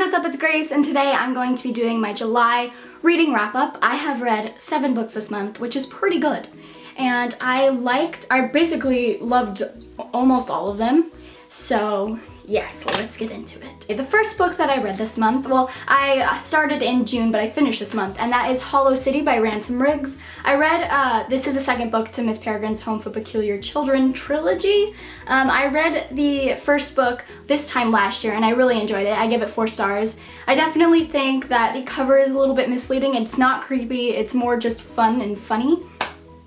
what's up? It's Grace, and today I'm going to be doing my July reading wrap-up. I have read 7 books this month, which is pretty good. And I basically loved almost all of them. So yes, let's get into it. The first book that I read this month, well, I started in June, but I finished this month, and that is Hollow City by Ransom Riggs. I read, this is the second book to Miss Peregrine's Home for Peculiar Children trilogy. I read the first book this time last year, and I really enjoyed it. I give it 4 stars. I definitely think that the cover is a little bit misleading. It's not creepy, it's more just fun and funny.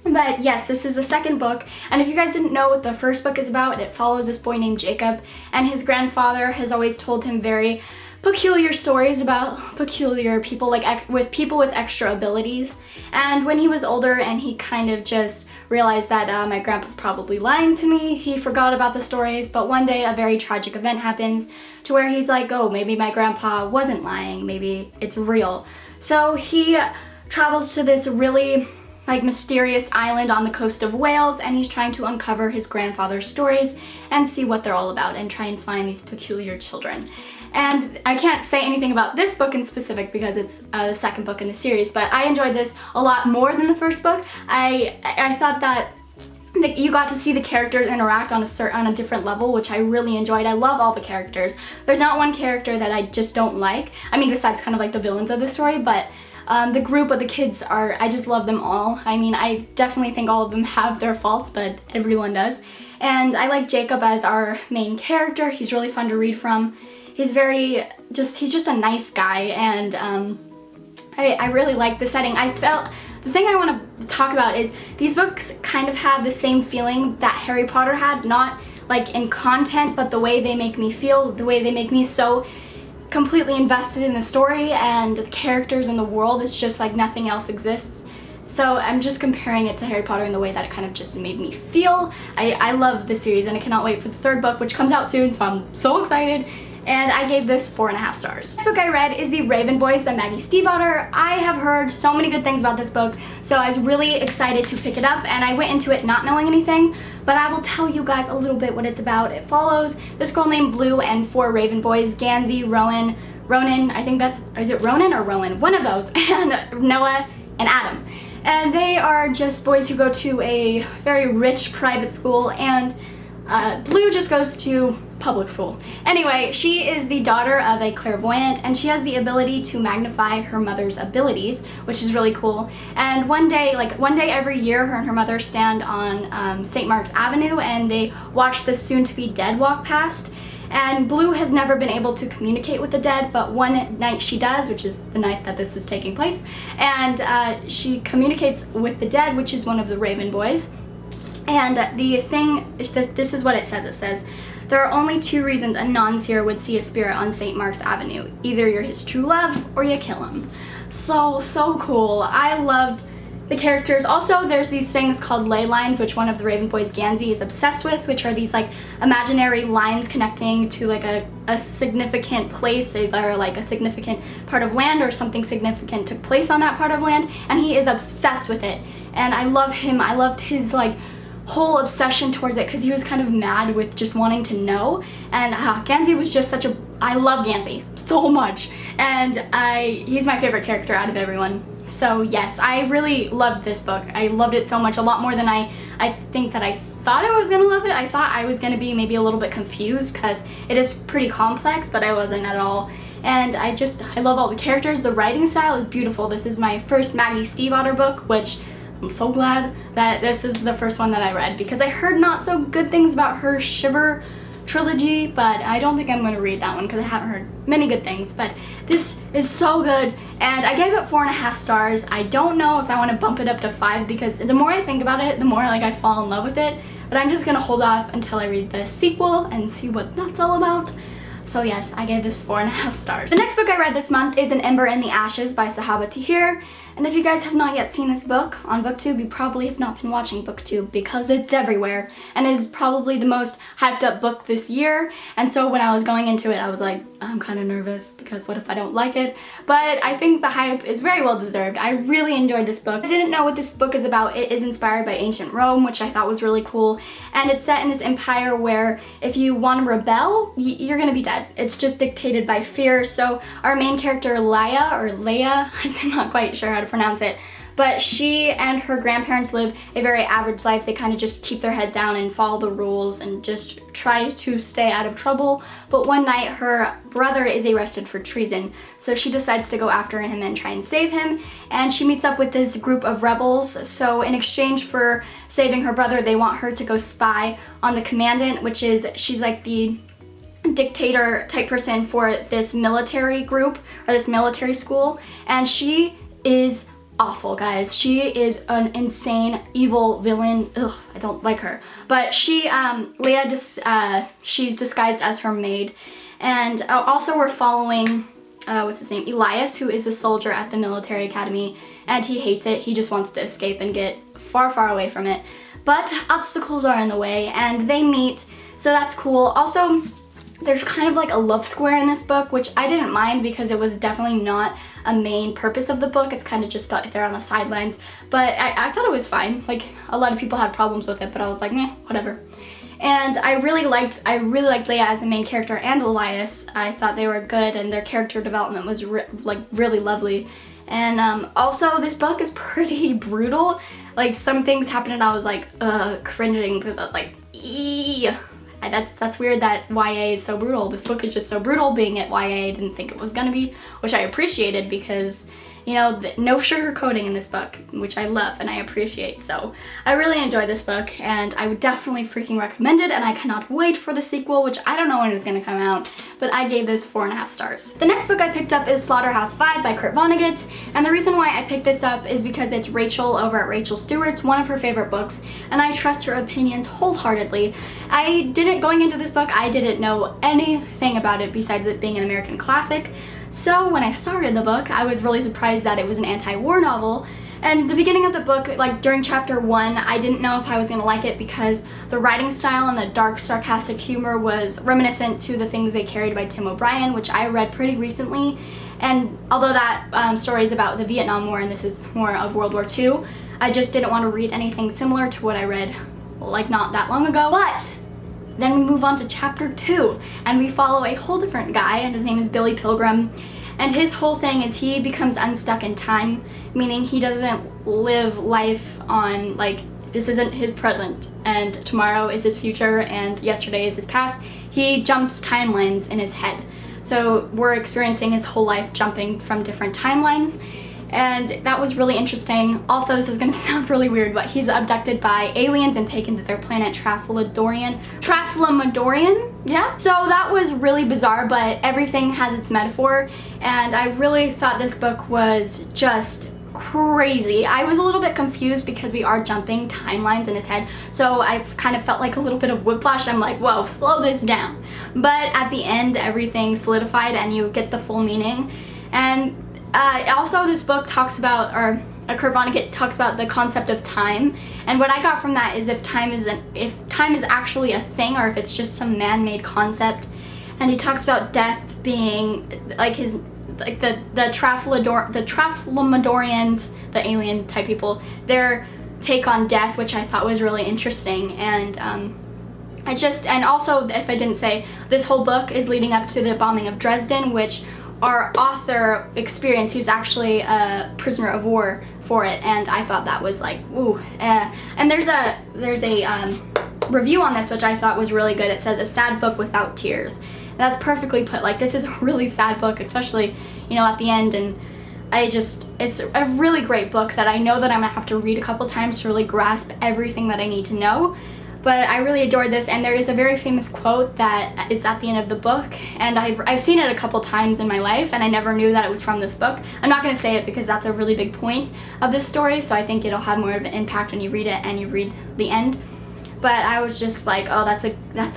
But yes, this is the second book, and if you guys didn't know what the first book is about, it follows this boy named Jacob, and his grandfather has always told him very peculiar stories about peculiar people, with people with extra abilities. And when he was older and he kind of just realized that my grandpa's probably lying to me, he forgot about the stories, but one day a very tragic event happens to where he's like, oh, maybe my grandpa wasn't lying, maybe it's real. So he travels to this really mysterious island on the coast of Wales, and he's trying to uncover his grandfather's stories and see what they're all about and try and find these peculiar children. And I can't say anything about this book in specific because it's the second book in the series, but I enjoyed this a lot more than the first book. I thought that you got to see the characters interact on a different level, which I really enjoyed. I love all the characters. There's not one character that I just don't like. I mean, besides kind of like the villains of the story, but the group of the kids I just love them all. I mean, I definitely think all of them have their faults, but everyone does. And I like Jacob as our main character. He's really fun to read from. He's just a nice guy, and I really like the setting. The thing I want to talk about is these books kind of have the same feeling that Harry Potter had, not like in content, but the way they make me feel, the way they make me so completely invested in the story and the characters in the world. It's just like nothing else exists. So I'm just comparing it to Harry Potter in the way that it kind of just made me feel. I love this series, and I cannot wait for the third book, which comes out soon, so I'm so excited. And I gave this 4.5 stars. The book I read is The Raven Boys by Maggie Stiefvater. I have heard so many good things about this book, so I was really excited to pick it up, and I went into it not knowing anything, but I will tell you guys a little bit what it's about. It follows this girl named Blue and 4 Raven Boys, Gansey, Ronan, I think is it Ronan or Rowan? One of those, and Noah and Adam. And they are just boys who go to a very rich private school, and Blue just goes to public school. Anyway, she is the daughter of a clairvoyant, and she has the ability to magnify her mother's abilities, which is really cool. And one day every year, her and her mother stand on St. Mark's Avenue, and they watch the soon-to-be dead walk past. And Blue has never been able to communicate with the dead, but one night she does, which is the night that this is taking place, and she communicates with the dead, which is one of the Raven Boys. And the thing is that this is what it says. It says, there are only 2 reasons a non-seer would see a spirit on St. Mark's Avenue. Either you're his true love or you kill him. So cool. I loved the characters. Also, there's these things called ley lines, which one of the Raven Boys, Gansey, is obsessed with, which are these like imaginary lines connecting to like a significant place, or like a significant part of land, or something significant took place on that part of land, and he is obsessed with it. And I love him. I loved his whole obsession towards it, because he was kind of mad with just wanting to know. And Gansey was just I love Gansey so much, and he's my favorite character out of everyone. So yes, I really loved this book. I loved it so much, a lot more than I think that I thought I was gonna love it. I thought I was gonna be maybe a little bit confused because it is pretty complex, but I wasn't at all. And I love all the characters. The writing style is beautiful. This is my first Maggie Stiefvater book, which I'm so glad that this is the first one that I read, because I heard not so good things about her Shiver trilogy, but I don't think I'm going to read that one because I haven't heard many good things. But this is so good, and I gave it 4.5 stars. I don't know if I want to bump it up to 5, because the more I think about it, the more I fall in love with it. But I'm just going to hold off until I read the sequel and see what that's all about. So yes, I gave this 4.5 stars. The next book I read this month is An Ember in the Ashes by Sahaba Tahir. And if you guys have not yet seen this book on BookTube, you probably have not been watching BookTube, because it's everywhere and is probably the most hyped up book this year. And so when I was going into it, I was like, I'm kind of nervous because what if I don't like it? But I think the hype is very well deserved. I really enjoyed this book. I didn't know what this book is about. It is inspired by ancient Rome, which I thought was really cool. And it's set in this empire where if you want to rebel, you're gonna be dead. that it's just dictated by fear. So our main character, Leia, I'm not quite sure how to pronounce it, but she and her grandparents live a very average life. They kind of just keep their head down and follow the rules and just try to stay out of trouble. But one night her brother is arrested for treason, so she decides to go after him and try and save him. And she meets up with this group of rebels. So in exchange for saving her brother, they want her to go spy on the commandant, which is, she's like the dictator type person for this military group or this military school. And she is awful, guys. She is an insane evil villain. Ugh, I don't like her. But she, Leia, she's disguised as her maid. And also we're following, what's his name? Elias, who is a soldier at the military academy, and he hates it. He just wants to escape and get far, far away from it. But obstacles are in the way, and they meet, so that's cool. Also, there's kind of like a love square in this book, which I didn't mind because it was definitely not a main purpose of the book. It's kind of just there on the sidelines, but I thought it was fine. Like, a lot of people had problems with it, but I was like, meh, whatever. And I really liked Leia as the main character and Elias. I thought they were good, and their character development was really lovely. And also, this book is pretty brutal. Like, some things happened and I was like, cringing, because I was like, eee. That's weird that YA is so brutal. This book is just so brutal. Being at YA, I didn't think it was gonna be, which I appreciated because, you know, no sugarcoating in this book, which I love and I appreciate. So I really enjoyed this book, and I would definitely freaking recommend it, and I cannot wait for the sequel, which I don't know when it's gonna come out, but I gave this 4.5 stars. The next book I picked up is Slaughterhouse-Five by Kurt Vonnegut, and the reason why I picked this up is because it's Rachel over at Rachel Stewart's, one of her favorite books, and I trust her opinions wholeheartedly. Going into this book, I didn't know anything about it besides it being an American classic. So when I started the book, I was really surprised that it was an anti-war novel. And the beginning of the book, like during chapter 1, I didn't know if I was gonna like it because the writing style and the dark, sarcastic humor was reminiscent to the things they carried by Tim O'Brien, which I read pretty recently. And although that story is about the Vietnam War and this is more of World War II, I just didn't want to read anything similar to what I read like not that long ago. But then we move on to chapter 2, and we follow a whole different guy, and his name is Billy Pilgrim. And his whole thing is he becomes unstuck in time, meaning he doesn't live life on, like, this isn't his present, and tomorrow is his future, and yesterday is his past. He jumps timelines in his head. So we're experiencing his whole life jumping from different timelines. And that was really interesting. Also, this is gonna sound really weird, but he's abducted by aliens and taken to their planet Trafalmadorian, yeah? So that was really bizarre, but everything has its metaphor, and I really thought this book was just crazy. I was a little bit confused because we are jumping timelines in his head, so I kind of felt like a little bit of whiplash. I'm like, whoa, slow this down. But at the end, everything solidified and you get the full meaning. And also this book talks about, or Kurt Vonnegut talks about the concept of time, and what I got from that is if time is actually a thing or if it's just some man-made concept. And he talks about death being like the Trafalmadorians, the alien type people, their take on death, which I thought was really interesting. And and also, if I didn't say, this whole book is leading up to the bombing of Dresden, which our author experienced. He was actually a prisoner of war for it, and I thought that was like, ooh. And there's a review on this which I thought was really good. It says, a sad book without tears. And that's perfectly put. Like, this is a really sad book, especially, you know, at the end, and it's a really great book that I know that I'm gonna have to read a couple times to really grasp everything that I need to know. But I really adored this, and there is a very famous quote that is at the end of the book, and I've seen it a couple times in my life, and I never knew that it was from this book. I'm not going to say it because that's a really big point of this story, so I think it'll have more of an impact when you read it and you read the end. But I was just like, oh, that's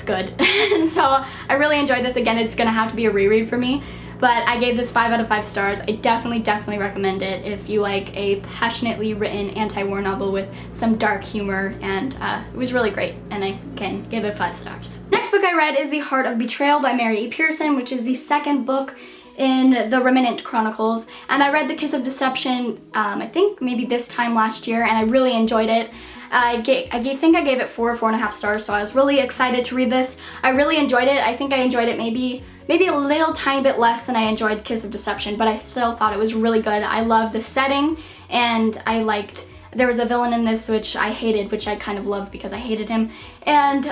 good. And so I really enjoyed this. Again, it's going to have to be a reread for me. But I gave this 5 out of 5 stars. I definitely recommend it if you like a passionately written anti-war novel with some dark humor, and it was really great, and I can give it 5 stars. Next book I read is The Heart of Betrayal by Mary E. Pearson, which is the second book in the Remnant Chronicles, and I read The Kiss of Deception, I think maybe this time last year, and I really enjoyed it. I think I gave it 4 or 4.5 stars, so I was really excited to read this. I really enjoyed it. I think I enjoyed it maybe maybe a little tiny bit less than I enjoyed Kiss of Deception, but I still thought it was really good. I loved the setting, and I liked, there was a villain in this which I hated, which I kind of loved because I hated him. And,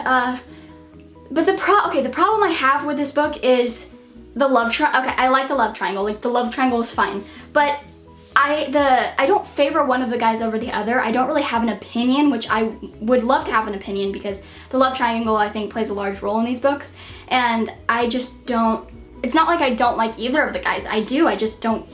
but the problem I have with this book is the love triangle. Okay, I like the love triangle, like the love triangle is fine, but I don't favor one of the guys over the other. I don't really have an opinion, which I would love to have an opinion because the love triangle, I think, plays a large role in these books, and I just don't, it's not like I don't like either of the guys. I do, I just don't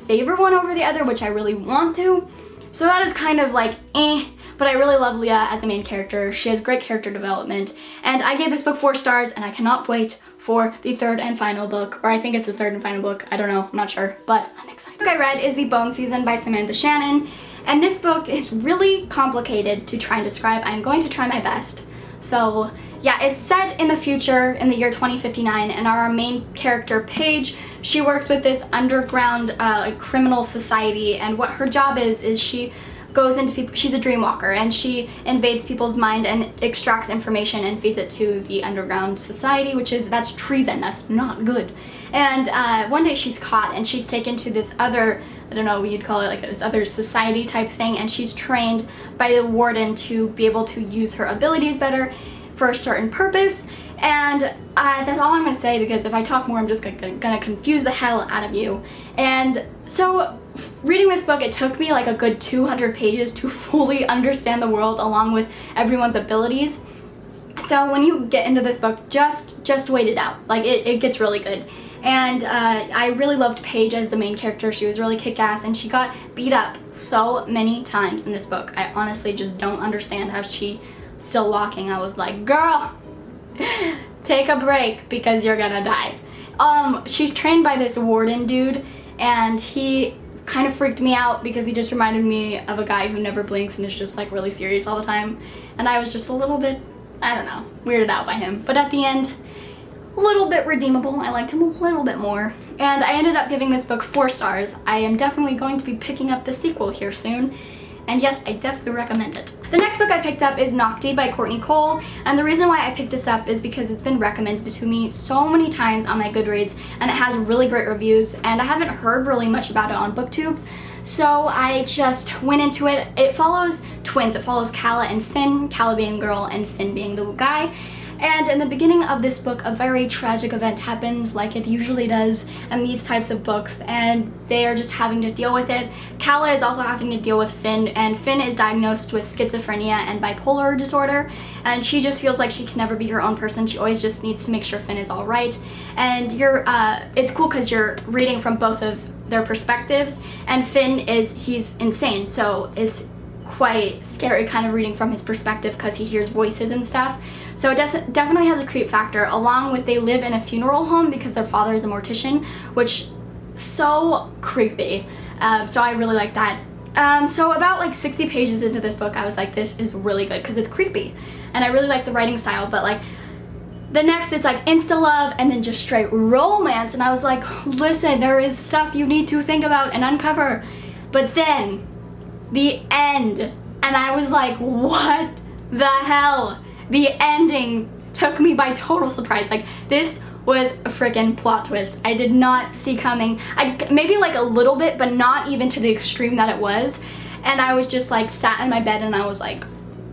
favor one over the other, which I really want to. So that is kind of like, but I really love Leah as a main character. She has great character development, and I gave this book 4 stars, and I cannot wait for the 3rd and final book, or I think it's the 3rd and final book, I don't know, I'm not sure, but I'm excited. The book I read is The Bone Season by Samantha Shannon, and this book is really complicated to try and describe. I'm going to try my best. So yeah, it's set in the future in the year 2059, and our main character, Paige, she works with this underground criminal society, and what her job is she goes into people, she's a dream walker, and she invades people's mind and extracts information and feeds it to the underground society, that's treason, that's not good. And one day she's caught and she's taken to this other, I don't know what you'd call it, like this other society type thing, and she's trained by the warden to be able to use her abilities better for a certain purpose. And that's all I'm gonna say, because if I talk more, I'm just gonna confuse the hell out of you. And so reading this book, it took me like a good 200 pages to fully understand the world along with everyone's abilities. So when you get into this book, just wait it out. Like it gets really good. And I really loved Paige as the main character. She was really kick-ass, and she got beat up so many times in this book. I honestly just don't understand how she's still walking. I was like, girl, take a break because you're gonna die. She's trained by this warden dude, and he kind of freaked me out because he just reminded me of a guy who never blinks and is just like really serious all the time. And I was just a little bit, I don't know, weirded out by him. But at the end, a little bit redeemable. I liked him a little bit more. And I ended up giving this book 4 stars. I am definitely going to be picking up the sequel here soon. And yes, I definitely recommend it. The next book I picked up is Nocti by Courtney Cole, and the reason why I picked this up is because it's been recommended to me so many times on my Goodreads, and it has really great reviews, and I haven't heard really much about it on BookTube, so I just went into it. It follows twins. It follows Calla and Finn, Calla being the girl and Finn being the guy. And in the beginning of this book, a very tragic event happens, like it usually does in these types of books, and they are just having to deal with it. Calla is also having to deal with Finn, and Finn is diagnosed with schizophrenia and bipolar disorder, and she just feels like she can never be her own person. She always just needs to make sure Finn is all right. And it's cool because you're reading from both of their perspectives, and Finn he's insane, so it's quite scary kind of reading from his perspective because he hears voices and stuff. So it definitely has a creep factor, along with they live in a funeral home because their father is a mortician, which so creepy. So I really like that. So about like 60 pages into this book, I was like, this is really good because it's creepy. And I really like the writing style, but like the next it's like insta love and then just straight romance, and I was like, listen, there is stuff you need to think about and uncover. But then the end, and I was like, what the hell? The ending took me by total surprise. Like, this was a freaking plot twist I did not see coming. Maybe like a little bit, but not even to the extreme that it was. And I was just like sat in my bed and I was like,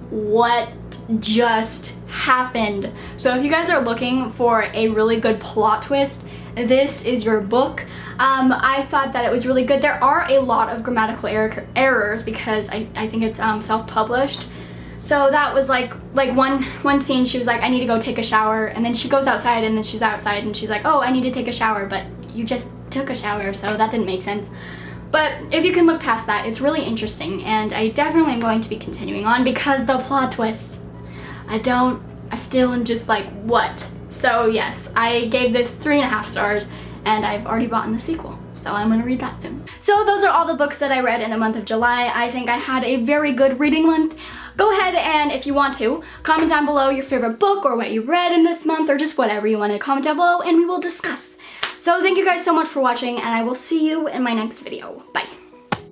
what just happened? So if you guys are looking for a really good plot twist, this is your book. I thought that it was really good. There are a lot of grammatical errors because I think it's self-published. So that was like one scene, she was like, I need to go take a shower, and then she goes outside, and then she's outside and she's like, oh, I need to take a shower, but you just took a shower, so that didn't make sense. But if you can look past that, it's really interesting, and I definitely am going to be continuing on because the plot twists, I still am just like, what? So yes, I gave this 3.5 stars, and I've already bought the sequel, so I'm gonna read that soon. So those are all the books that I read in the month of July. I think I had a very good reading month. Go ahead and, if you want to, comment down below your favorite book or what you read in this month, or just whatever you want to comment down below and we will discuss. So thank you guys so much for watching, and I will see you in my next video. Bye.